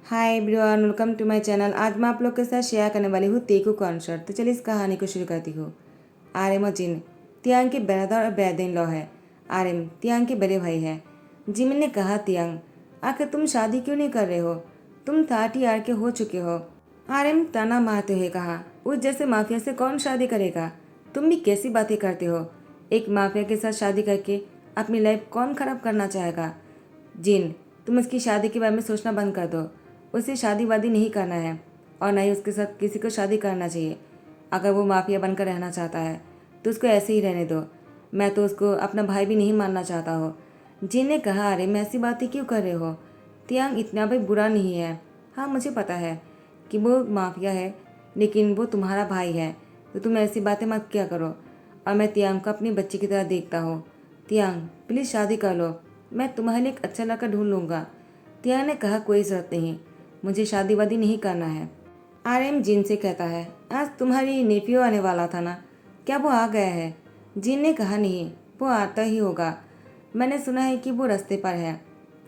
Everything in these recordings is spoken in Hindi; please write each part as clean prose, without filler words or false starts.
Hi everyone, welcome to my channel. आज मैं आप लोग के साथ शेयर करने वाली हूँ तेकू कॉन्सर्ट। तो चलिए इस कहानी को शुरू करती हूँ। आर्यम और जिन तियांग के ब्रदर और ब्रदर इन लॉ है। आर्यम तियांग के बड़े भाई है। जिमिन ने कहा, तियांग आखिर तुम शादी क्यों नहीं कर रहे हो? तुम 30 ईयर के हो चुके हो। आर्यम ताना मारते हुए कहा, उस जैसे माफिया से कौन शादी करेगा? तुम भी कैसी बातें करते हो? एक माफिया के साथ शादी करके अपनी लाइफ कौन खराब करना चाहेगा? जिन, तुम उसकी शादी के बारे में सोचना बंद कर दो। उसे शादी वादी नहीं करना है और ना ही उसके साथ किसी को शादी करना चाहिए। अगर वो माफिया बनकर रहना चाहता है तो उसको ऐसे ही रहने दो। मैं तो उसको अपना भाई भी नहीं मानना चाहता हो। जिन ने कहा, अरे मैं ऐसी बातें क्यों कर रहे हो? तियांग इतना भी बुरा नहीं है। हाँ, मुझे पता है कि वो माफिया है, लेकिन वो तुम्हारा भाई है, तो तुम ऐसी बातें मत क्या करो। और मैं तियांग को अपनी बच्ची की तरह देखता हूँ। तियांग प्लीज़ शादी कर लो, मैं तुम्हारे लिए एक अच्छा लड़का ढूंढ लूँगा। तियांग ने कहा, कोई ज़रूरत नहीं, मुझे शादी वादी नहीं करना है। आर्यन जिन से कहता है, आज तुम्हारी नेपियो आने वाला था ना, क्या वो आ गया है? जिन ने कहा, नहीं, वो आता ही होगा, मैंने सुना है कि वो रास्ते पर है।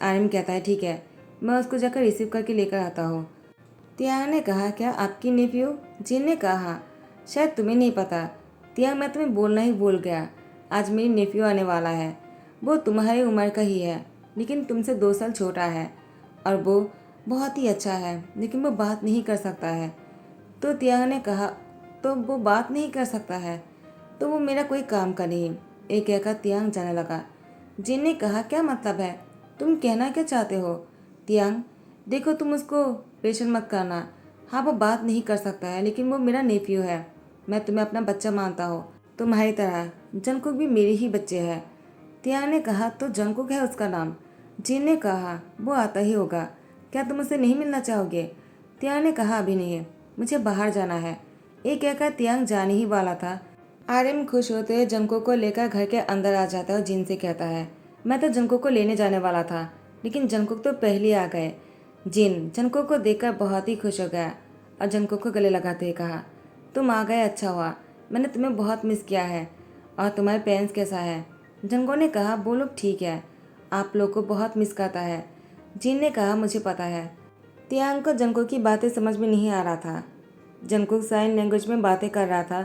आर्यन कहता है, ठीक है, मैं उसको जाकर रिसीव करके लेकर आता हूँ। तियांग ने कहा, क्या आपकी नेपियो? जिन ने कहा, शायद तुम्हें नहीं पता। तियांग मैं तुम्हें बोलना ही भूल गया, आज मेरी नेपियो आने वाला है। वो तुम्हारी उम्र का ही है, लेकिन तुमसे 2 साल छोटा है और वो बहुत ही अच्छा है, लेकिन वो बात नहीं कर सकता है। तो तियांग ने कहा, तो वो बात नहीं कर सकता है तो वो मेरा कोई काम का नहीं। एक कहकर तियांग जाने लगा। जिन ने कहा, क्या मतलब है? तुम कहना क्या चाहते हो? तियांग देखो, तुम उसको परेशान मत करना। हाँ, वो बात नहीं कर सकता है, लेकिन वो मेरा नेफ्यू है। मैं तुम्हें अपना बच्चा मानता हूँ, तुम्हारी तरह जंगकुक भी मेरे ही बच्चे हैं। तियांग ने कहा, तो जंगकुक है उसका नाम? जिन ने कहा, वो आता ही होगा, क्या तुम उससे नहीं मिलना चाहोगे? तियांग ने कहा, अभी नहीं, मुझे बाहर जाना है। एक कहकर तियांग जाने ही वाला था। आर्यन खुश होते हुए जंगकुक को लेकर घर के अंदर आ जाता है और जिन से कहता है, मैं तो जंगकुक को लेने जाने वाला था, लेकिन जंगकुक तो पहले ही आ गए। जिन जंगकुक को देखकर बहुत ही खुश हो गया और जंगकुक को गले लगाते हुए कहा, तुम आ गए, अच्छा हुआ, मैंने तुम्हें बहुत मिस किया है। और तुम्हारे पेरेंट्स कैसा है? जंगकुक ने कहा, वो लोग ठीक है, आप लोग को बहुत मिस करता है। जिन ने कहा, मुझे पता है। तियांग को जंगकुक की बातें समझ में नहीं आ रहा था। जंगकुक साइन लैंग्वेज में बातें कर रहा था।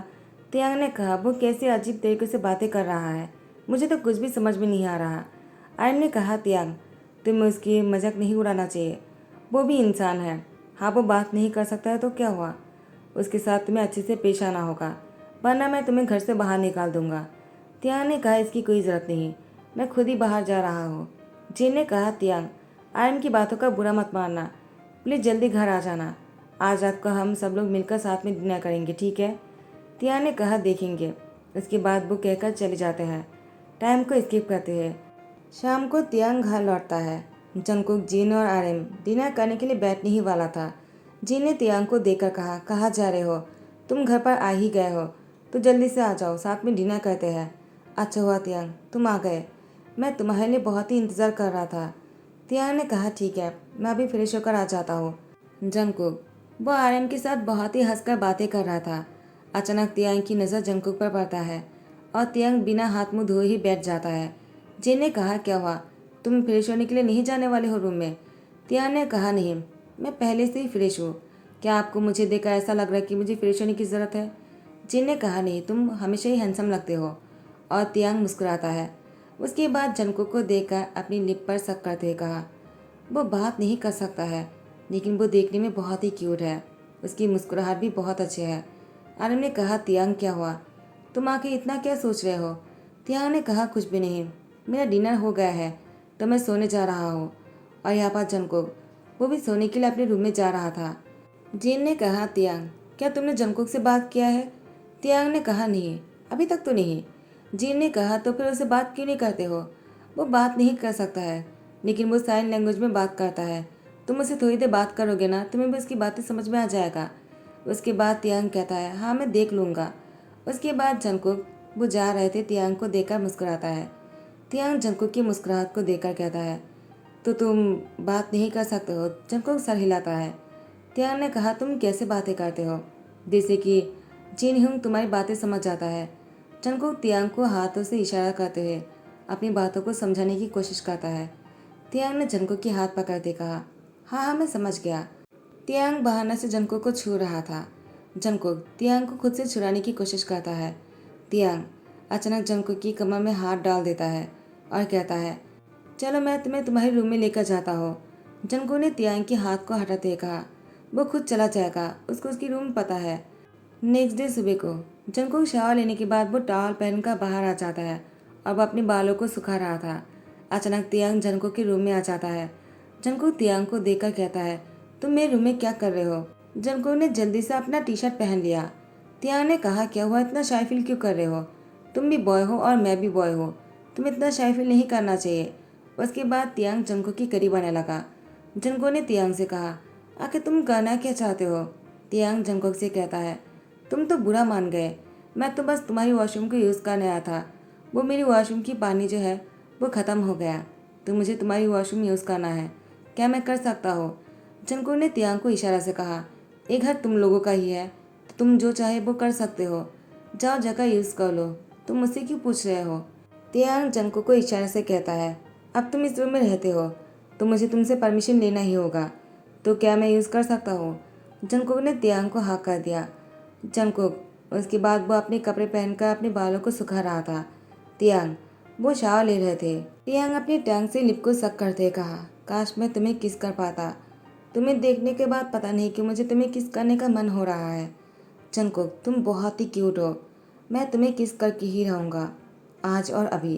तियांग ने कहा, वो कैसे अजीब तरीके से बातें कर रहा है, मुझे तो कुछ भी समझ में नहीं आ रहा। आर्यन ने कहा, तियांग तुम्हें उसकी मजाक नहीं उड़ाना चाहिए, वो भी इंसान है। हाँ, वो बात नहीं कर सकता है तो क्या हुआ, उसके साथ तुम्हें अच्छे से पेश आना होगा, वरना मैं तुम्हें घर से बाहर निकाल दूंगा। तियांग ने कहा, इसकी कोई ज़रूरत नहीं, मैं खुद ही बाहर जा रहा हूँ। जिन ने कहा, तियांग आर्यन की बातों का बुरा मत मानना, प्लीज़ जल्दी घर आ जाना, आज रात को हम सब लोग मिलकर साथ में डिनर करेंगे, ठीक है? तियांग ने कहा, देखेंगे। इसके बाद वो कहकर चले जाते हैं। टाइम को स्किप करते हैं। शाम को तियांग घर लौटता है। जंगकुक, जिन और आर्यन डिनर करने के लिए बैठने ही वाला था। जिन ने तियांग को देखकर कहा, कहाँ जा रहे हो? तुम घर पर आ ही गए हो तो जल्दी से आ जाओ, साथ में डिनर करते हैं। अच्छा हुआ तियांग तुम आ गए, मैं तुम्हारे लिए बहुत ही इंतज़ार कर रहा था। तियांग ने कहा, ठीक है, मैं अभी फ्रेश होकर आ जाता हूँ। जंगकुक, वो आर्यन के साथ बहुत ही हंसकर बातें कर रहा था। अचानक तियांग की नज़र जंगकुक पर पड़ता है और तियांग बिना हाथ मुंह धोए ही बैठ जाता है। जिन ने कहा, क्या हुआ, तुम फ्रेश होने के लिए नहीं जाने वाले हो रूम में? तियांग ने कहा, नहीं, मैं पहले से ही फ्रेश हूँ। क्या आपको मुझे देखकर ऐसा लग रहा है कि मुझे फ्रेश होने की ज़रूरत है? जिन ने कहा, नहीं, तुम हमेशा ही हैंडसम लगते हो। और तियांग मुस्कुराता है। उसके बाद जंगकुक को देखकर अपनी लिप पर शक करते हुए कहा, वो बात नहीं कर सकता है, लेकिन वो देखने में बहुत ही क्यूट है, उसकी मुस्कुराहट भी बहुत अच्छी है। आर्यन ने कहा, तियांग क्या हुआ, तुम आके इतना क्या सोच रहे हो? तियांग ने कहा, कुछ भी नहीं, मेरा डिनर हो गया है तो मैं सोने जा रहा हूँ। और यहाँ पर जंगकुक, वो भी सोने के लिए अपने रूम में जा रहा था। जिन ने कहा, तियांग क्या तुमने जंगकुक से बात किया है? तियांग ने कहा, नहीं, अभी तक तो नहीं। जिन ने कहा, तो फिर उससे बात क्यों नहीं करते हो? वो बात नहीं कर सकता है, लेकिन वो साइन लैंग्वेज में बात करता है। तुम उससे थोड़ी देर बात करोगे ना, तुम्हें भी उसकी बातें समझ में आ जाएगा। उसके बाद तियांग कहता है, हाँ, मैं देख लूँगा। उसके बाद जंगकुक, वो जा रहे थे, तियांग को देखकर मुस्कुराता है। तियांग जंगकुक की मुस्कुराहट को देखकर कहता है, तो तुम बात नहीं कर सकते हो? जंगकुक सर हिलाता है। तियांग ने कहा, तुम कैसे बातें करते हो, जैसे कि जिन ह्यूंग तुम्हारी बातें समझ जाता है। जंगकुक तियांग को हाथों से इशारा करते हुए अपनी बातों को समझाने की कोशिश करता है। तियांग ने जंगकुक के हाथ पकड़ते कहा, हाँ हाँ, मैं समझ गया। तियांग बहाना से जंको को छू रहा था। जंको तियांग को खुद से छुड़ाने की कोशिश करता है। तियांग अचानक जंको की कमर में हाथ डाल देता है और कहता है, चलो मैं तुम्हें तुम्हारे रूम में लेकर जाता हूँ। जंको ने तियांग के हाथ को हटाते हुए कहा, वो खुद चला जाएगा, उसको उसकी रूम पता है। नेक्स्ट डे सुबह को जंको शावर लेने के बाद वो टॉवल पहनकर बाहर आ जाता है और वो अपने बालों को सुखा रहा था। अचानक तियांग जंको के रूम में आ जाता है। जंको तियांग को देखकर कहता है, तुम मेरे रूम में क्या कर रहे हो? जंको ने जल्दी से अपना टी शर्ट पहन लिया। तियांग ने कहा, क्या हुआ, इतना शाय फील क्यों कर रहे हो? तुम भी बॉय हो और मैं भी बॉय हो, तुम इतना शाय फील नहीं करना चाहिए। उसके बाद तियांग जंको की करीब आने लगा। जंको ने तियांग से कहा, आखिर तुम कहना क्या चाहते हो? तियांग जंको से कहता है, तुम तो बुरा मान गए, मैं तो बस तुम्हारी वॉशरूम को यूज़ करने आया था। वो मेरी वॉशरूम की पानी जो है वो ख़त्म हो गया, तो मुझे तुम्हारी वॉशरूम यूज़ करना है, क्या मैं कर सकता हो? जंको ने तियांग को इशारा से कहा, ये घर तुम लोगों का ही है, तो तुम जो चाहे वो कर सकते हो, जाओ जगह यूज़ कर लो, तुम मुझसे क्यों पूछ रहे हो? तियांग जंको को इशारे से कहता है, अब तुम इस रूम में रहते हो तो मुझे तुमसे परमिशन लेना ही होगा, तो क्या मैं यूज़ कर सकता हूँ? जंको ने तियांग को हाँ कर दिया। जंकुक उसके बाद वो अपने कपड़े पहनकर अपने बालों को सुखा रहा था। तियांग वो शावर ले रहे थे। तियांग अपनी टंग से लिप को सक करते कहा, काश मैं तुम्हें किस कर पाता। तुम्हें देखने के बाद पता नहीं कि मुझे तुम्हें किस करने का मन हो रहा है। जंकुक तुम बहुत ही क्यूट हो, मैं तुम्हें किस करके ही रहूँगा, आज और अभी।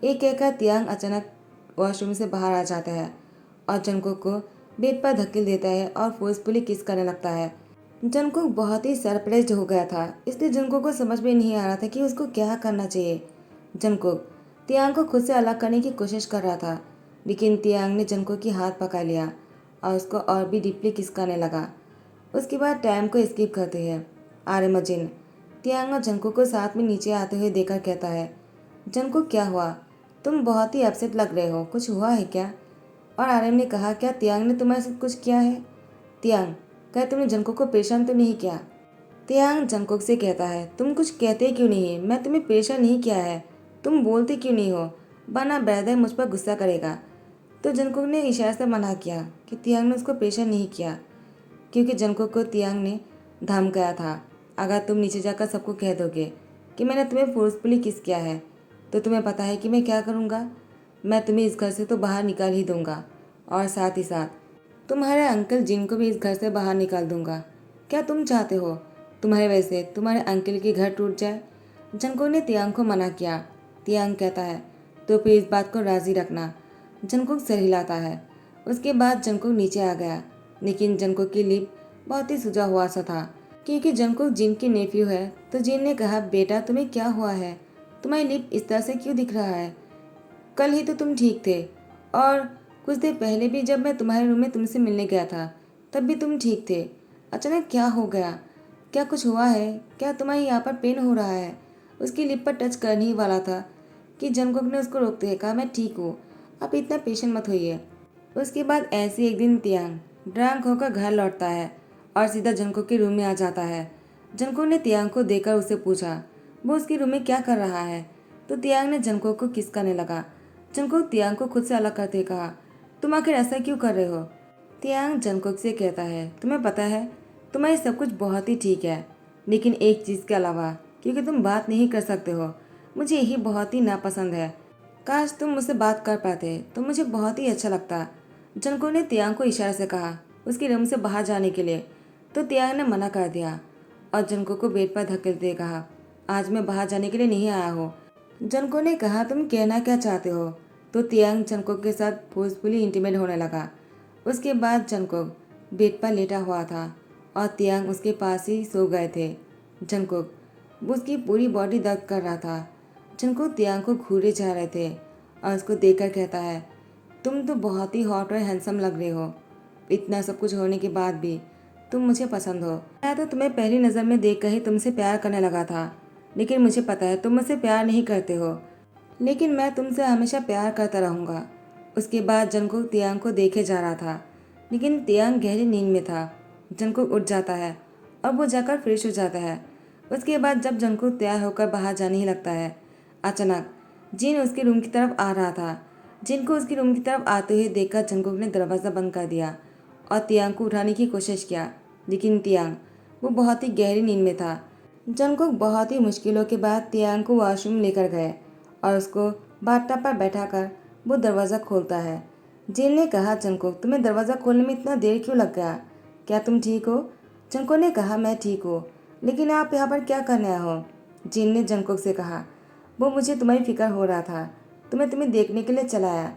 एक कहकर तियांग अचानक वॉशरूम से बाहर आ जाता है और जंकुक को बेड पर धकेल देता है और फोर्सफुली किस करने लगता है। जंकुक बहुत ही सरप्राइज्ड हो गया था, इसलिए जंकुक को समझ में नहीं आ रहा था कि उसको क्या करना चाहिए। जंकुक तियांग को खुद से अलग करने की कोशिश कर रहा था, लेकिन तियांग ने जंकुक की हाथ पकड़ लिया और उसको और भी डीपली किस करने लगा। उसके बाद टाइम को स्किप करते हैं। आर्यमजिन तियांग और जंकुक को साथ में नीचे आते हुए देखकर कहता है, जंकुक क्या हुआ, तुम बहुत ही अपसेट लग रहे हो, कुछ हुआ है क्या? और आर्यन ने कहा, क्या तियांग ने तुम्हारे साथ कुछ किया है? तियांग क्या तुमने जंकुक को परेशान तो नहीं किया? तियांग जंकुक से कहता है, तुम कुछ कहते क्यों नहीं? मैं तुम्हें परेशान नहीं किया है, तुम बोलते क्यों नहीं हो, वरना ब्रदर मुझ पर गुस्सा करेगा। तो जंकुक ने इशारे से मना किया कि तियांग ने उसको परेशान नहीं किया, क्योंकि जंकुक को तियांग ने धमकाया था, अगर तुम नीचे जाकर सबको कह दोगे कि मैंने तुम्हें फोर्सफुली किस किया है तो तुम्हें पता है कि मैं क्या करूँगा, मैं तुम्हें इस घर से तो बाहर निकाल ही दूंगा और साथ ही साथ तुम्हारे अंकल जिन को भी इस घर से बाहर निकाल दूंगा। क्या तुम चाहते हो तुम्हारे वजह से तुम्हारे अंकल के घर टूट जाए? जंकुक ने तियांग को मना किया। तियांग कहता है, तो फिर इस बात को राजी रखना। जंकुक सिर हिलाता है। उसके बाद जंकुक नीचे आ गया, लेकिन जंकुक की लिप बहुत ही सूजा हुआ सा था, क्योंकि जंकुक जिन की नेफ्यू है। तो जिन ने कहा, बेटा तुम्हें क्या हुआ है, तुम्हारी लिप इस तरह से क्यों दिख रहा है? कल ही तो तुम ठीक थे, और कुछ देर पहले भी जब मैं तुम्हारे रूम में तुमसे मिलने गया था तब भी तुम ठीक थे। अचानक क्या हो गया? क्या कुछ हुआ है? क्या तुम्हारे यहाँ पर पेन हो रहा है? उसकी लिप पर टच करने ही वाला था कि जंकुक ने उसको रोकते हुए कहा, मैं ठीक हूँ, आप इतना पेशेंट मत होइए। उसके बाद ऐसे एक दिन तियांग ड्रंक होकर घर लौटता है और सीधा जंकुक के रूम में आ जाता है। जंकुक ने तियांग को देखकर उससे पूछा, वो उसके रूम में क्या कर रहा है? तो तियांग ने जंकुक को किस करने लगा। जंकुक तियांग को खुद से अलग करते कहा, तुम आखिर ऐसा क्यों कर रहे हो? तियांग जंकुक से कहता है, तुम्हें पता है तुम्हारी सब कुछ बहुत ही ठीक है, लेकिन एक चीज़ के अलावा, क्योंकि तुम बात नहीं कर सकते हो, मुझे यही बहुत ही नापसंद है। काश तुम मुझसे बात कर पाते तो मुझे बहुत ही अच्छा लगता। जंकुक ने तियांग को इशारे से कहा उसके रूम से बाहर जाने के लिए, तो तियांग ने मना कर दिया और जंकुक को बेड पर धकेलते कहा, आज मैं बाहर जाने के लिए नहीं आया हूँ। जंकुक ने कहा, तुम कहना क्या चाहते हो? तो तियांग जंकुक के साथ फोर्सफुली इंटीमेट होने लगा। उसके बाद जंकुक बेड पर लेटा हुआ था और तियांग उसके पास ही सो गए थे। जंकुक उसकी पूरी बॉडी दर्द कर रहा था। जंकुक तियांग को घूरे जा रहे थे और उसको देखकर कहता है, तुम तो बहुत ही हॉट और हैंडसम लग रहे हो, इतना सब कुछ होने के बाद भी तुम मुझे पसंद हो। मैं तो तुम्हें पहली नज़र में देखकर ही तुमसे प्यार करने लगा था, लेकिन मुझे पता है तुम मुझसे प्यार नहीं करते हो, लेकिन मैं तुमसे हमेशा प्यार करता रहूँगा। उसके बाद जंकुक तियांग को देखे जा रहा था, लेकिन तियांग गहरी नींद में था। जंकुक उठ जाता है और वो जाकर फ्रेश हो जाता है। उसके बाद जब जंकुक तैयार होकर बाहर जाने ही लगता है, अचानक जिन उसके रूम की तरफ आ रहा था। जिन को उसके रूम की तरफ आते हुए देखकर जंकुक ने दरवाज़ा बंद कर दिया और तियांग को उठाने की कोशिश किया, लेकिन तियांग वो बहुत ही गहरी नींद में था। जंगकुक बहुत ही मुश्किलों के बाद तियांग को वॉशरूम लेकर गए और उसको बाथटब पर बैठाकर वो दरवाज़ा खोलता है। जिन ने कहा, जंगकुक तुम्हें दरवाज़ा खोलने में इतना देर क्यों लग गया? क्या तुम ठीक हो? जंगकुक ने कहा, मैं ठीक हूँ, लेकिन आप यहाँ पर क्या करने आए हो? जिन ने जंगकुक से कहा, वो मुझे तुम्हारी फिक्र हो रहा था, तो मैं तुम्हें देखने के लिए चला आया।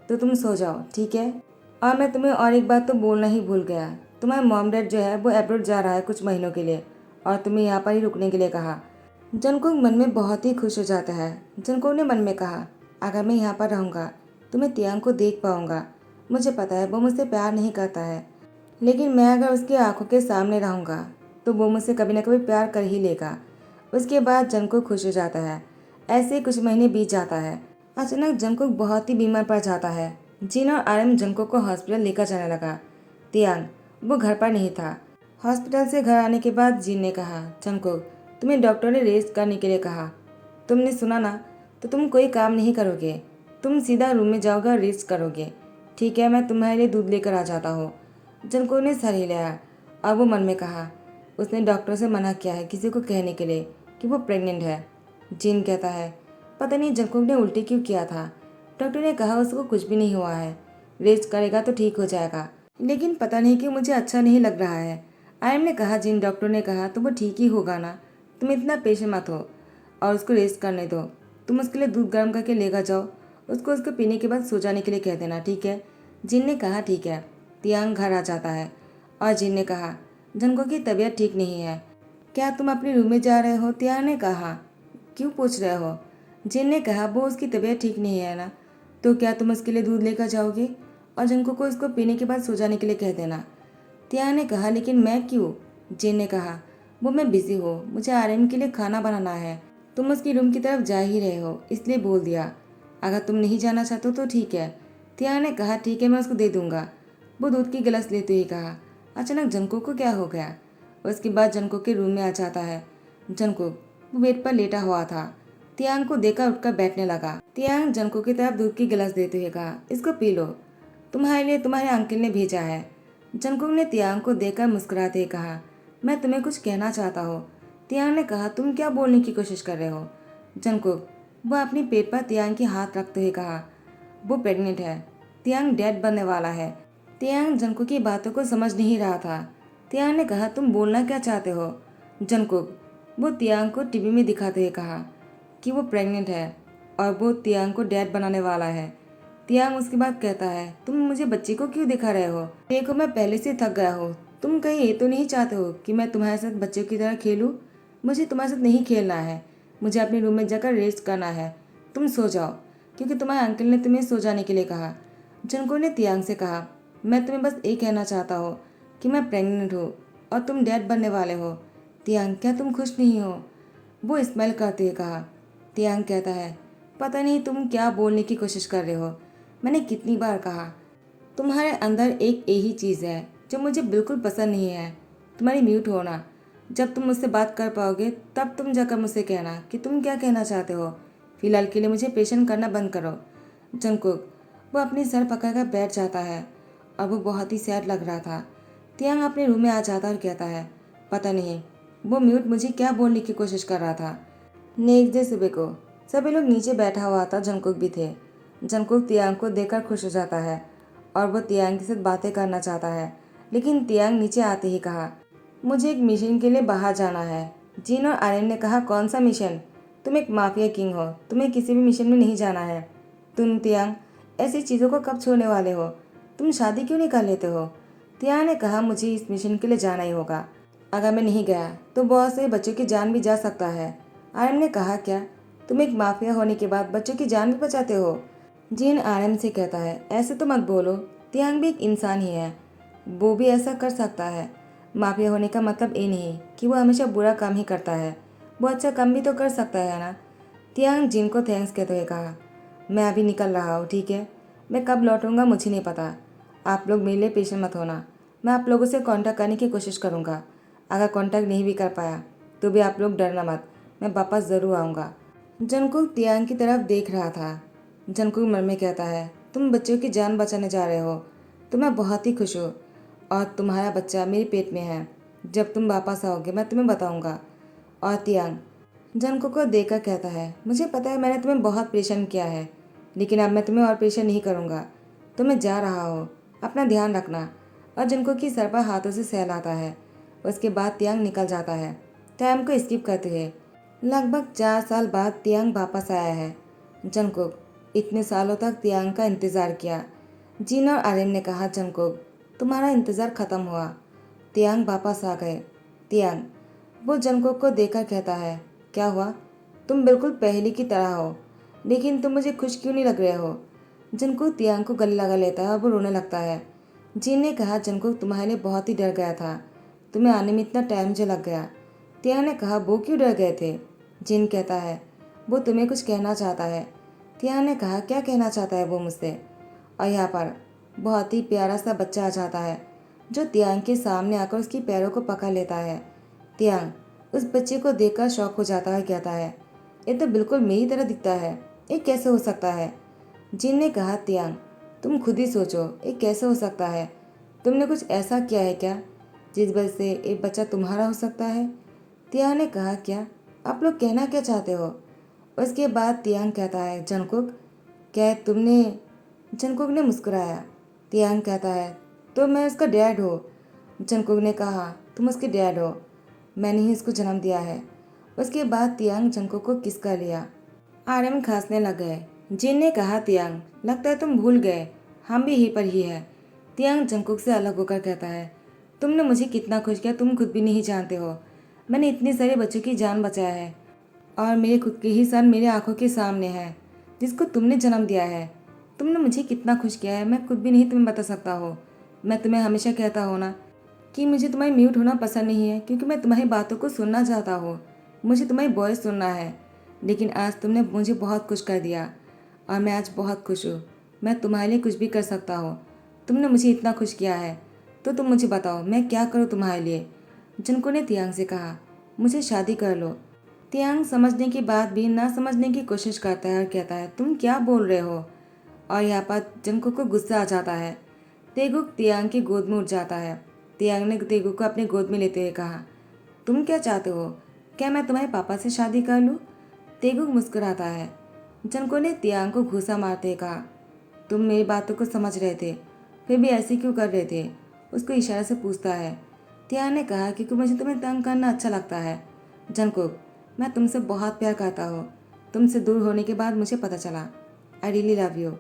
तो तुम सो जाओ, ठीक है? और मैं तुम्हें और एक बात तो बोलना ही भूल गया, तुम्हारा मॉम डैड जो है वो अब्रॉड जा रहा है कुछ महीनों के लिए और तुम्हें यहाँ पर ही रुकने के लिए कहा। जंगकुक मन में बहुत ही खुश हो जाता है। जंगकुक ने मन में कहा, अगर मैं यहाँ पर रहूँगा तो मैं तियांग को देख पाऊँगा। मुझे पता है वो मुझसे प्यार नहीं करता है, लेकिन मैं अगर उसकी आंखों के सामने रहूँगा तो वो मुझसे कभी ना कभी प्यार कर ही लेगा। उसके बाद जंगकुक खुश हो जाता है। ऐसे ही कुछ महीने बीत जाता है। अचानक जंगकुक बहुत ही बीमार पड़ जाता है। जिन और आरएम जंगकुक को हॉस्पिटल लेकर जाने लगा। तियांग वो घर पर नहीं था। हॉस्पिटल से घर आने के बाद जिन ने कहा, जंगकुक तुम्हें डॉक्टर ने रेस्ट करने के लिए कहा, तुमने सुना ना? तो तुम कोई काम नहीं करोगे, तुम सीधा रूम में जाओगे और रेस्ट करोगे। ठीक है, मैं तुम्हारे लिए दूध लेकर आ जाता हूँ। जंगकुक ने सर हिलाया और वो मन में कहा, उसने डॉक्टर से मना किया है किसी को कहने के लिए कि वो प्रेग्नेंट है। जिन कहता है, पता नहीं जंगकुक ने उल्टी क्यों किया था। डॉक्टर ने कहा उसको कुछ भी नहीं हुआ है, रेस्ट करेगा तो ठीक हो जाएगा, लेकिन पता नहीं कि मुझे अच्छा नहीं लग रहा है। आयम ने कहा, जिन डॉक्टर ने कहा तो वो ठीक ही होगा ना, तुम इतना पेशेंट मत हो और उसको रेस्ट करने दो। तुम उसके लिए दूध गर्म करके लेकर जाओ, उसको पीने के बाद सो जाने के लिए कह देना, ठीक है? जिन ने कहा, ठीक है। तियांग घर आ जाता है और जिन ने कहा, जंगकुक की तबीयत ठीक नहीं है, क्या तुम अपने रूम में जा रहे हो? तियांग ने कहा, क्यों पूछ रहे हो? जिन ने कहा, वो उसकी तबीयत ठीक नहीं है ना, तो क्या तुम उसके लिए दूध लेकर जाओगे और जंगकुक को उसको पीने के बाद सो जाने के लिए कह देना। तियांग ने कहा, लेकिन मैं क्यों? जिन ने कहा, वो मैं बिजी हूँ, मुझे आर्यन के लिए खाना बनाना है, तुम उसकी रूम की तरफ जा ही रहे हो इसलिए बोल दिया। अगर तुम नहीं जाना चाहते हो तो ठीक है। तियांग ने कहा, ठीक है, मैं उसको दे दूंगा। वो दूध की गिलास लेते ही कहा, अचानक जंगकुक को क्या हो गया? उसके बाद जंगकुक के रूम में आ जाता है। जंगकुक वो बेड पर लेटा हुआ था। तियांग को देखकर उठकर बैठने लगा। तियांग जंगकुक की तरफ दूध की गिलास देते हुए कहा, इसको पी लो, तुम्हारे लिए तुम्हारे अंकल ने भेजा है। जंगकुक ने तियांग को देखकर मुस्कुराते हुए कहा, मैं तुम्हें कुछ कहना चाहता हूँ। तियांग ने कहा, तुम क्या बोलने की कोशिश कर रहे हो? जंगकुक वह अपनी पेट पर तियांग के हाथ रखते हुए कहा, वो प्रेग्नेंट है, तियांग डैड बनने वाला है। तियांग जंगकुक की बातों को समझ नहीं रहा था। तियांग ने कहा, तुम बोलना क्या चाहते हो? जंगकुक वो तियांग को टीवी में दिखाते हुए कहा कि वो प्रेग्नेंट है और वो तियांग को डैड बनाने वाला है। तियांग उसके बाद कहता है, तुम मुझे बच्चे को क्यों दिखा रहे हो? देखो मैं पहले से थक गया हूँ, तुम कहीं ये तो नहीं चाहते हो कि मैं तुम्हारे साथ बच्चों की तरह खेलूँ? मुझे तुम्हारे साथ नहीं खेलना है, मुझे अपने रूम में जाकर रेस्ट करना है। तुम सो जाओ, क्योंकि तुम्हारे अंकल ने तुम्हें सो जाने के लिए कहा। जंगकुक ने तियांग से कहा, मैं तुम्हें बस ये कहना चाहता हूँ कि मैं प्रेग्नेंट हूँ और तुम डैड बनने वाले हो। तियांग क्या तुम खुश नहीं हो? वो स्माइल करते हुए कहा। तियांग कहता है, पता नहीं तुम क्या बोलने की कोशिश कर रहे हो। मैंने कितनी बार कहा, तुम्हारे अंदर एक यही चीज़ है जो मुझे बिल्कुल पसंद नहीं है, तुम्हारी म्यूट होना। जब तुम मुझसे बात कर पाओगे तब तुम जाकर मुझसे कहना कि तुम क्या कहना चाहते हो। फिलहाल के लिए मुझे पेशेंट करना बंद करो। जंगकुक वो अपनी सर पकड़कर बैठ जाता है और वो बहुत ही सैड लग रहा था। तियांग अपने रूम में आ जाता और कहता है, पता नहीं वो म्यूट मुझे क्या बोलने की कोशिश कर रहा था। नेक्स्ट डे सुबह को सभी लोग नीचे बैठा हुआ था, जंगकुक भी थे। जंगकुक तियांग को देखकर खुश हो जाता है और वो तियांग के साथ बातें करना चाहता है, लेकिन तियांग नीचे आते ही कहा, मुझे एक मिशन के लिए बाहर जाना है। जिन और आर्यन ने कहा, कौन सा मिशन? तुम एक माफिया किंग हो, तुम्हें किसी भी मिशन में नहीं जाना है। तुम तियांग ऐसी चीज़ों को कब छोड़ने वाले हो? तुम शादी क्यों नहीं कर लेते हो? तियांग ने कहा, मुझे इस मिशन के लिए जाना ही होगा, अगर मैं नहीं गया तो बहुत से बच्चों की जान भी जा सकता है। आर्यन ने कहा, क्या तुम एक माफिया होने के बाद बच्चों की जान भी बचाते हो? जिन आर्यन से कहता है, ऐसे तो मत बोलो, तियांग भी एक इंसान ही है, वो भी ऐसा कर सकता है। माफिया होने का मतलब ये नहीं कि वो हमेशा बुरा काम ही करता है, वो अच्छा काम भी तो कर सकता है ना। तियांग जिन को थैंक्स कहते हुए कहा, मैं अभी निकल रहा हूँ, ठीक है, मैं कब लौटूंगा मुझे नहीं पता, आप लोग मेरे लिए पेशेंट मत होना, मैं आप लोगों से कांटेक्ट करने की कोशिश करूँगा, अगर कांटेक्ट नहीं भी कर पाया तो भी आप लोग डरना मत, मैं वापस ज़रूर आऊँगा। जंगकुक तियांग की तरफ देख रहा था। जंगकुक मन में कहता है, तुम बच्चों की जान बचाने जा रहे हो तो मैं बहुत ही खुश हूँ और तुम्हारा बच्चा मेरे पेट में है। जब तुम वापस आओगे मैं तुम्हें बताऊंगा। और तियांग जंगकुक को देखकर कहता है, मुझे पता है मैंने तुम्हें बहुत परेशान किया है, लेकिन अब मैं तुम्हें और परेशान नहीं करूंगा। तो मैं जा रहा हो, अपना ध्यान रखना। और जंगकुक की सर पर हाथों से सहलाता है। उसके बाद तियांग निकल जाता है। टाइम को स्किप करते हुए लगभग 4 साल बाद तियांग वापस आया है। जंगकुक इतने सालों तक तियांग का इंतज़ार किया। जिन और आर्यन ने कहा, जंगकुक तुम्हारा इंतज़ार ख़त्म हुआ, तियांग वापस आ गए। तियांग वो जंगकुक को देखकर कहता है, क्या हुआ? तुम बिल्कुल पहले की तरह हो, लेकिन तुम मुझे खुश क्यों नहीं लग रहे हो? जंगकुक तियांग को गले लगा लेता है और वो रोने लगता है। जिन ने कहा, जंगकुक तुम्हारे लिए बहुत ही डर गया था, तुम्हें आने में इतना टाइम जो लग गया। तियांग ने कहा, वो क्यों डर गए थे? जिन कहता है, वो तुम्हें कुछ कहना चाहता है। तियांग ने कहा, क्या कहना चाहता है वो मुझसे? और यहाँ पर बहुत ही प्यारा सा बच्चा आ जाता है जो तियांग के सामने आकर उसकी पैरों को पकड़ लेता है। तियांग उस बच्चे को देखकर शॉक हो जाता है, कहता है, ये तो बिल्कुल मेरी तरह दिखता है, ये कैसे हो सकता है? जिन ने कहा, तियांग तुम खुद ही सोचो, ये कैसे हो सकता है? तुमने कुछ ऐसा किया है क्या जिस वजह से एक बच्चा तुम्हारा हो सकता है? तियांग ने कहा, क्या आप लोग कहना क्या चाहते हो? उसके बाद तियांग कहता है, जंगकुक क्या तुमने? जंगकुक ने मुस्कुराया। तियांग कहता है, तो मैं उसका डैड हूँ। जंगकुक ने कहा, तुम उसके डैड हो, मैंने ही इसको जन्म दिया है। उसके बाद तियांग जंगकुक को किस कर लिया। आर्यन खांसने लग गए। जिन ने कहा, तियांग लगता है तुम भूल गए, हम भी यहीं पर ही है। तियांग जंगकुक से अलग होकर कहता है, तुमने मुझे कितना खुश किया तुम खुद भी नहीं जानते हो। मैंने इतने सारे बच्चों की जान बचाया है और मेरे खुद के ही सन मेरे आंखों के सामने है जिसको तुमने जन्म दिया है। तुमने मुझे कितना खुश किया है मैं खुद भी नहीं तुम्हें बता सकता हो। मैं तुम्हें हमेशा कहता हूँ ना कि मुझे तुम्हारी म्यूट होना पसंद नहीं है, क्योंकि मैं तुम्हारी बातों को सुनना चाहता हूँ, मुझे तुम्हारी वॉइस सुनना है। लेकिन आज तुमने मुझे बहुत खुश कर दिया और मैं आज बहुत खुश हूँ। मैं तुम्हारे लिए कुछ भी कर सकता हूँ। तुमने मुझे इतना खुश किया है तो तुम मुझे बताओ मैं क्या करूँ तुम्हारे लिए। जंको ने तियांग से कहा, मुझे शादी कर लो। तियांग समझने के बाद भी ना समझने की कोशिश करता है और कहता है, तुम क्या बोल रहे हो? और यहाँ पर जंको को गुस्सा आ जाता है। तेगुक तियांग की गोद में उठ जाता है। तियांग ने तेगुक को अपनी गोद में लेते हुए कहा, तुम क्या चाहते हो? क्या मैं तुम्हारे पापा से शादी कर लूँ? तेगुक मुस्कुराता है। जंको ने तियांग को घूसा मारते हुए कहा, तुम मेरी बातों को समझ रहे थे फिर भी ऐसे क्यों कर रहे थे? उसको इशारे से पूछता है। तियांग ने कहा, क्योंकि मुझे तुम्हें तंग करना अच्छा लगता है। जंकुक मैं तुमसे बहुत प्यार करता हूँ। तुमसे दूर होने के बाद मुझे पता चला। I really love you.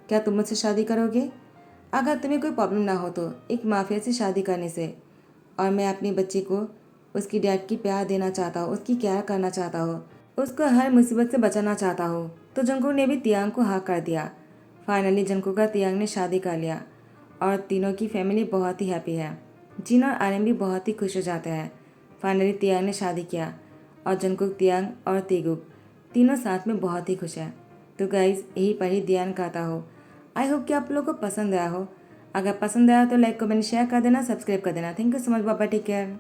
क्या तुम मुझसे शादी करोगे? अगर तुम्हें कोई प्रॉब्लम ना हो तो एक माफिया से शादी करने से। और मैं अपने बच्चे को उसकी डैड की प्यार देना चाहता हूँ, उसकी केयर करना चाहता हूँ, उसको हर मुसीबत से बचाना चाहता हूँ। तो जंकुक ने भी तियांग को हाँ कर दिया। फाइनली जंकुक का तियांग ने शादी कर लिया और तीनों की फैमिली बहुत ही हैप्पी है। जिन और आर्यन भी बहुत ही खुश हो जाते हैं। फाइनली तियांग ने शादी किया और जंकुक, तियांग और तेगुक तीनों साथ में बहुत ही खुश हैं। तो गाइज़ यही पर ही ध्यान करता हो। आई होप कि आप लोगों को पसंद आया हो। अगर पसंद आया तो लाइक कमेंट शेयर कर देना, सब्सक्राइब कर देना। थैंक यू सो मच, बाबा, टेक केयर।